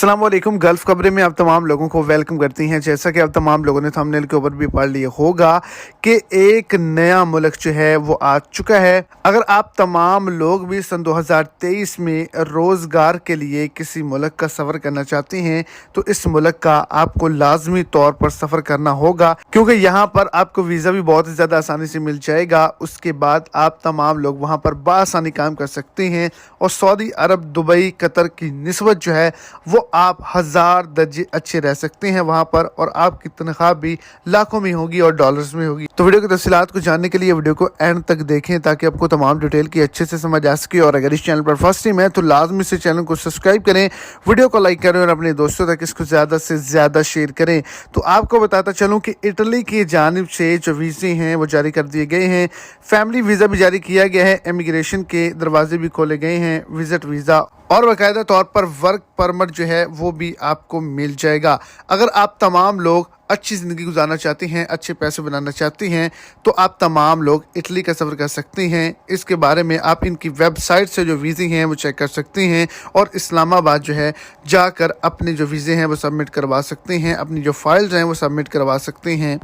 अस्सलाम वालेकुम। गल्फ खबरें में आप तमाम लोगों को वेलकम करती हैं। जैसा कि आप तमाम लोगों ने थंबनेल के ऊपर भी पढ़ लिया होगा कि एक नया मुल्क जो है वो आ चुका है। अगर आप तमाम लोग भी सन 2023 में रोज़गार के लिए किसी मुल्क का सफ़र करना चाहते हैं तो इस मुल्क का आपको लाजमी तौर पर सफ़र करना होगा, क्योंकि यहाँ पर आपको वीज़ा भी बहुत ज़्यादा आसानी से मिल जाएगा। उसके बाद आप तमाम लोग वहाँ पर बआसानी काम कर सकते हैं और सऊदी अरब, दुबई, कतर की निस्बत जो है वो आप 1000 दर्जे अच्छे रह सकते हैं वहाँ पर, और आपकी तनख्वाह भी लाखों में होगी और डॉलर्स में होगी। तो वीडियो की तफसीलात को जानने के लिए वीडियो को एंड तक देखें ताकि आपको तमाम डिटेल की अच्छे से समझ आ सके। और अगर इस चैनल पर फर्स्ट टाइम है तो लाजमी से चैनल को सब्सक्राइब करें, वीडियो को लाइक करें और अपने दोस्तों तक इसको ज़्यादा से ज़्यादा शेयर करें। तो आपको बताता चलूँ कि इटली की जानिब से जो वीज़े हैं वो जारी कर दिए गए हैं। फैमिली वीज़ा भी जारी किया गया है, इमिग्रेशन के दरवाजे भी खोले गए हैं, विजिट वीज़ा और बाकायदा तौर पर वर्क परमिट जो है वो भी आपको मिल जाएगा। अगर आप तमाम लोग अच्छी ज़िंदगी गुजारना चाहते हैं, अच्छे पैसे बनाना चाहते हैं तो आप तमाम लोग इटली का सफ़र कर सकते हैं। इसके बारे में आप इनकी वेबसाइट से जो वीज़े हैं वो चेक कर सकते हैं और इस्लामाबाद जो है जाकर अपने जो वीज़े हैं वो सबमिट करवा सकते हैं, अपनी जो फाइल्स हैं वो सबमिट करवा सकते हैं।